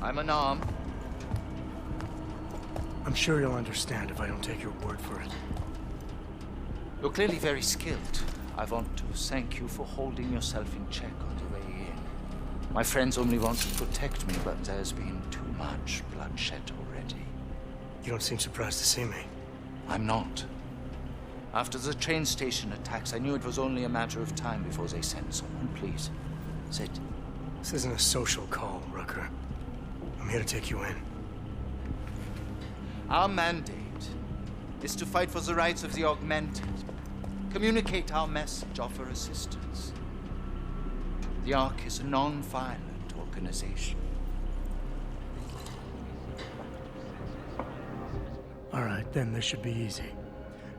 I'm unarmed. I'm sure you'll understand if I don't take your word for it. You're clearly very skilled. I want to thank you for holding yourself in check on the way in. My friends only want to protect me, but there's been too much bloodshed already. You don't seem surprised to see me. I'm not. After the train station attacks, I knew it was only a matter of time before they sent someone. Please, sit. This isn't a social call, Rucker. I'm here to take you in. Our mandate is to fight for the rights of the augmented. Communicate our message, offer assistance. The Ark is a non-violent organization. All right, then this should be easy.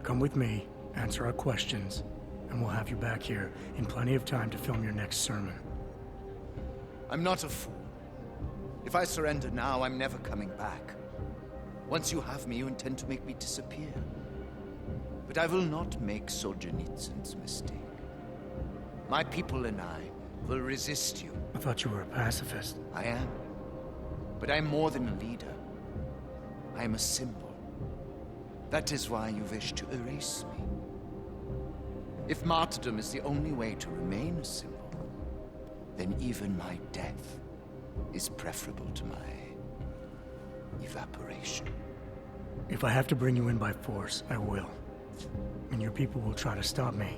Come with me, answer our questions, and we'll have you back here in plenty of time to film your next sermon. I'm not a fool. If I surrender now, I'm never coming back. Once you have me, you intend to make me disappear. But I will not make Solzhenitsyn's mistake. My people and I will resist you. I thought you were a pacifist. I am. But I'm more than a leader. I am a symbol. That is why you wish to erase me. If martyrdom is the only way to remain a symbol, then even my death is preferable to my evaporation. If I have to bring you in by force, I will. And your people will try to stop me.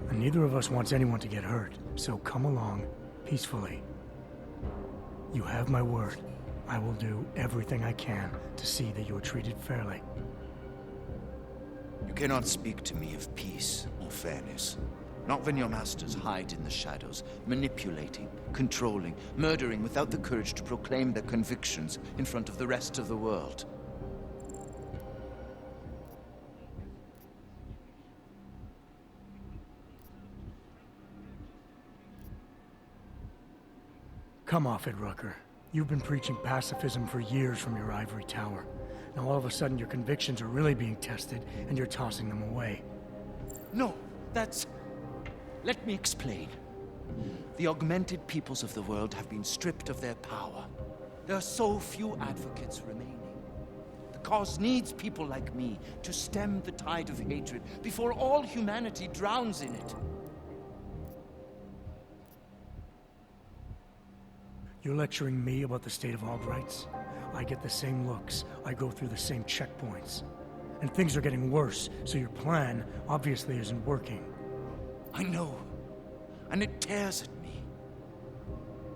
And neither of us wants anyone to get hurt, so come along peacefully. You have my word. I will do everything I can to see that you are treated fairly. You cannot speak to me of peace or fairness. Not when your masters hide in the shadows, manipulating, controlling, murdering without the courage to proclaim their convictions in front of the rest of the world. Come off it, Rucker. You've been preaching pacifism for years from your ivory tower. Now all of a sudden your convictions are really being tested, and you're tossing them away. No, that's... Let me explain. The augmented peoples of the world have been stripped of their power. There are so few advocates remaining. The cause needs people like me to stem the tide of hatred before all humanity drowns in it. You're lecturing me about the state of all rights? I get the same looks. I go through the same checkpoints. And things are getting worse, so your plan obviously isn't working. I know. And it tears at me.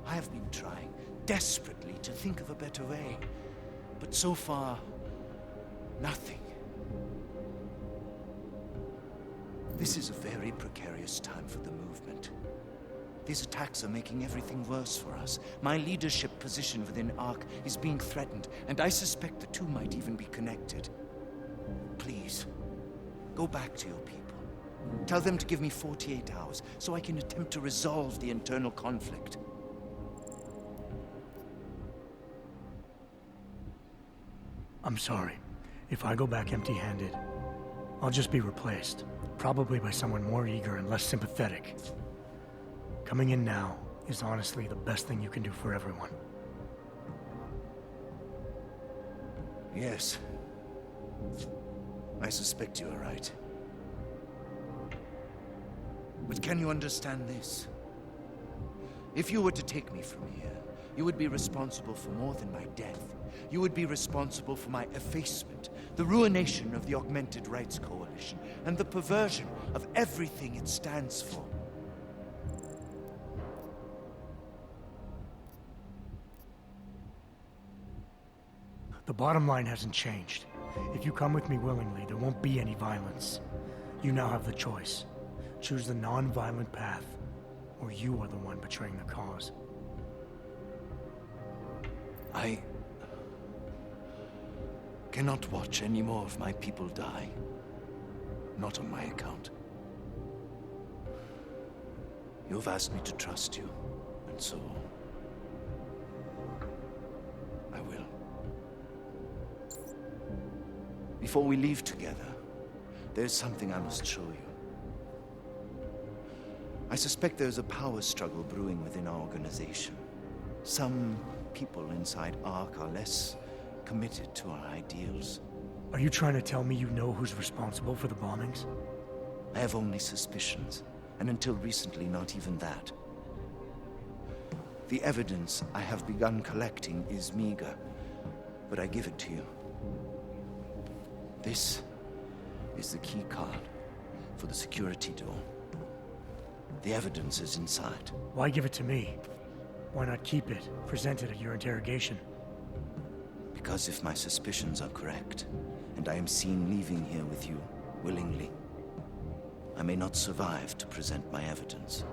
I have been trying desperately to think of a better way. But so far, nothing. This is a very precarious time for the movement. These attacks are making everything worse for us. My leadership position within ARC is being threatened, and I suspect the two might even be connected. Please, go back to your people. Tell them to give me 48 hours, so I can attempt to resolve the internal conflict. I'm sorry. If I go back empty-handed, I'll just be replaced. Probably by someone more eager and less sympathetic. Coming in now is honestly the best thing you can do for everyone. Yes. I suspect you are right. But can you understand this? If you were to take me from here, you would be responsible for more than my death. You would be responsible for my effacement, the ruination of the Augmented Rights Coalition, and the perversion of everything it stands for. The bottom line hasn't changed. If you come with me willingly, there won't be any violence. You now have the choice. Choose the non-violent path, or you are the one betraying the cause. I cannot watch any more of my people die. Not on my account. You have asked me to trust you, and so I will. Before we leave together, there's something I must show you. I suspect there's a power struggle brewing within our organization. Some people inside Ark are less committed to our ideals. Are you trying to tell me you know who's responsible for the bombings? I have only suspicions, and until recently, not even that. The evidence I have begun collecting is meager, but I give it to you. This is the key card for the security door. The evidence is inside. Why give it to me? Why not keep it, present it at your interrogation? Because if my suspicions are correct, and I am seen leaving here with you willingly, I may not survive to present my evidence.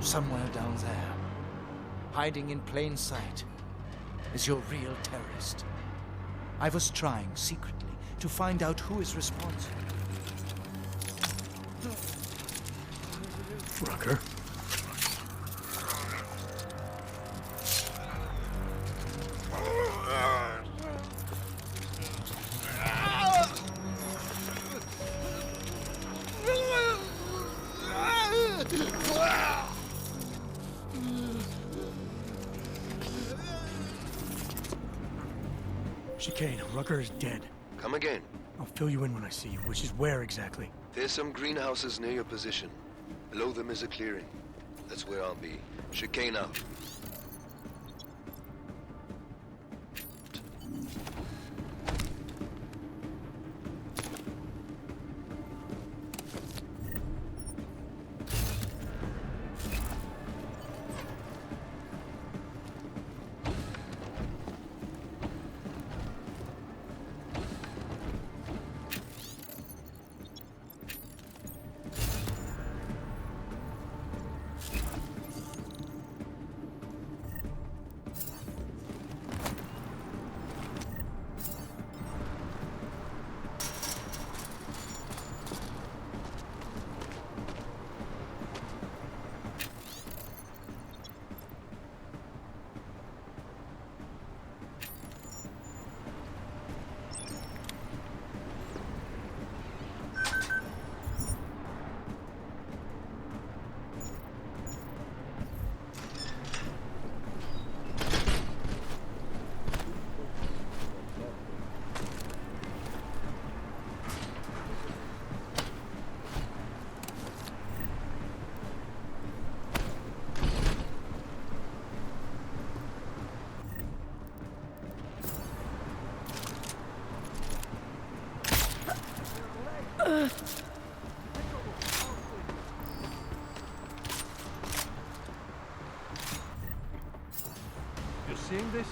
Somewhere down there, hiding in plain sight, is your real terrorist. I was trying secretly to find out who is responsible. Rucker? Chicane, Rucker is dead. Come again. I'll fill you in when I see you, which is where exactly? There's some greenhouses near your position. Below them is a clearing. That's where I'll be. Chicane out. You seeing this?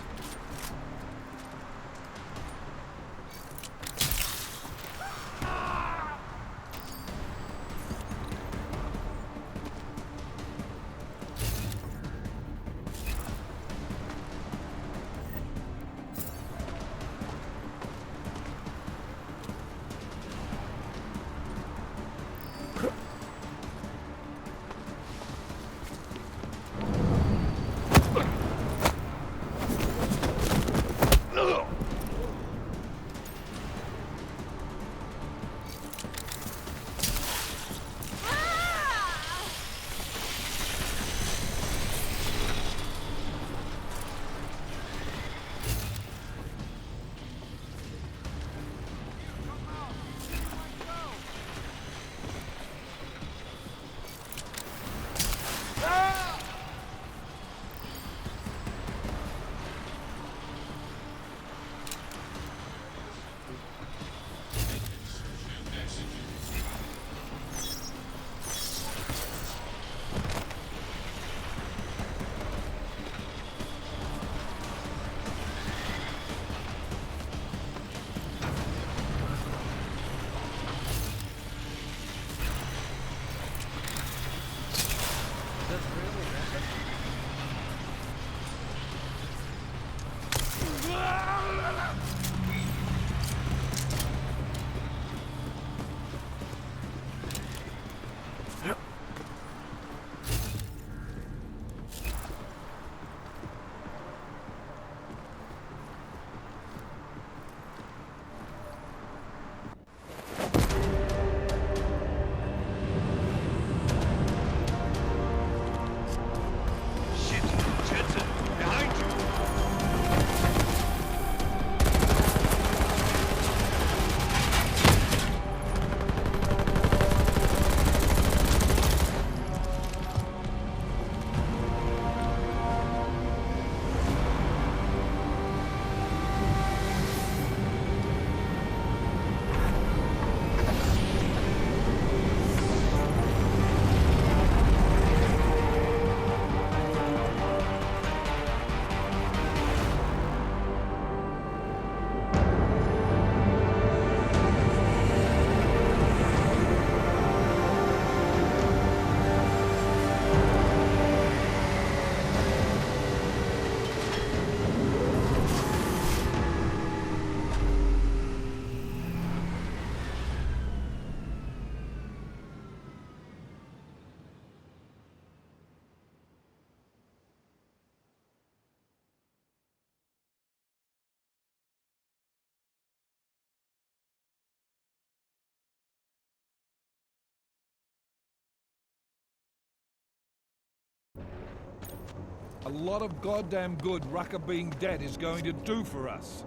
lot of goddamn good Rucker being dead is going to do for us.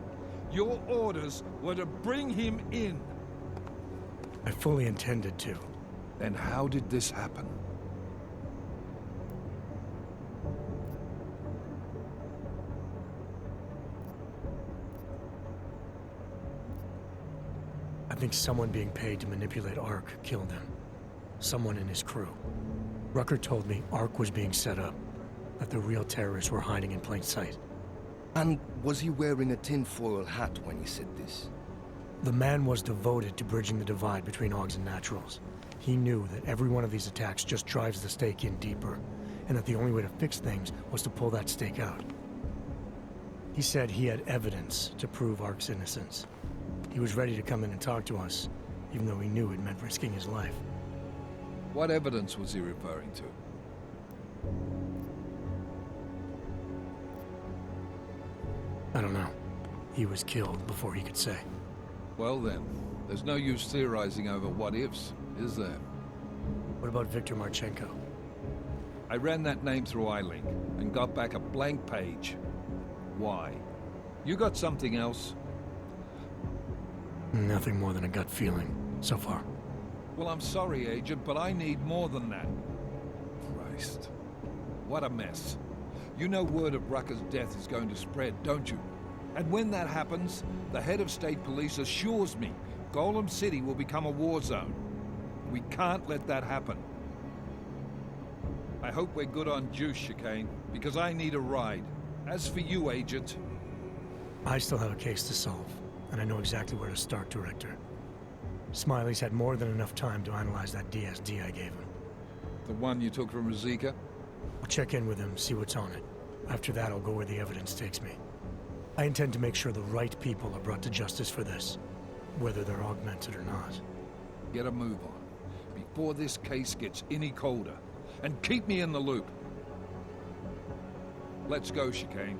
Your orders were to bring him in. I fully intended to. Then how did this happen? I think someone being paid to manipulate Ark killed him. Someone in his crew. Rucker told me Ark was being set up, that the real terrorists were hiding in plain sight. And was he wearing a tinfoil hat when he said this? The man was devoted to bridging the divide between Augs and Naturals. He knew that every one of these attacks just drives the stake in deeper, and that the only way to fix things was to pull that stake out. He said he had evidence to prove Ark's innocence. He was ready to come in and talk to us, even though he knew it meant risking his life. What evidence was he referring to? I don't know. He was killed before he could say. Well then, there's no use theorizing over what-ifs, is there? What about Viktor Marchenko? I ran that name through iLink and got back a blank page. Why? You got something else? Nothing more than a gut feeling, so far. Well, I'm sorry, Agent, but I need more than that. Christ. What a mess. You know word of Rucker's death is going to spread, don't you? And when that happens, the head of state police assures me Golem City will become a war zone. We can't let that happen. I hope we're good on juice, Chicane, because I need a ride. As for you, Agent... I still have a case to solve, and I know exactly where to start, Director. Smiley's had more than enough time to analyze that DSD I gave him. The one you took from Ruzika? I'll check in with him, see what's on it. After that, I'll go where the evidence takes me. I intend to make sure the right people are brought to justice for this, whether they're augmented or not. Get a move on, before this case gets any colder. And keep me in the loop. Let's go, Chicane.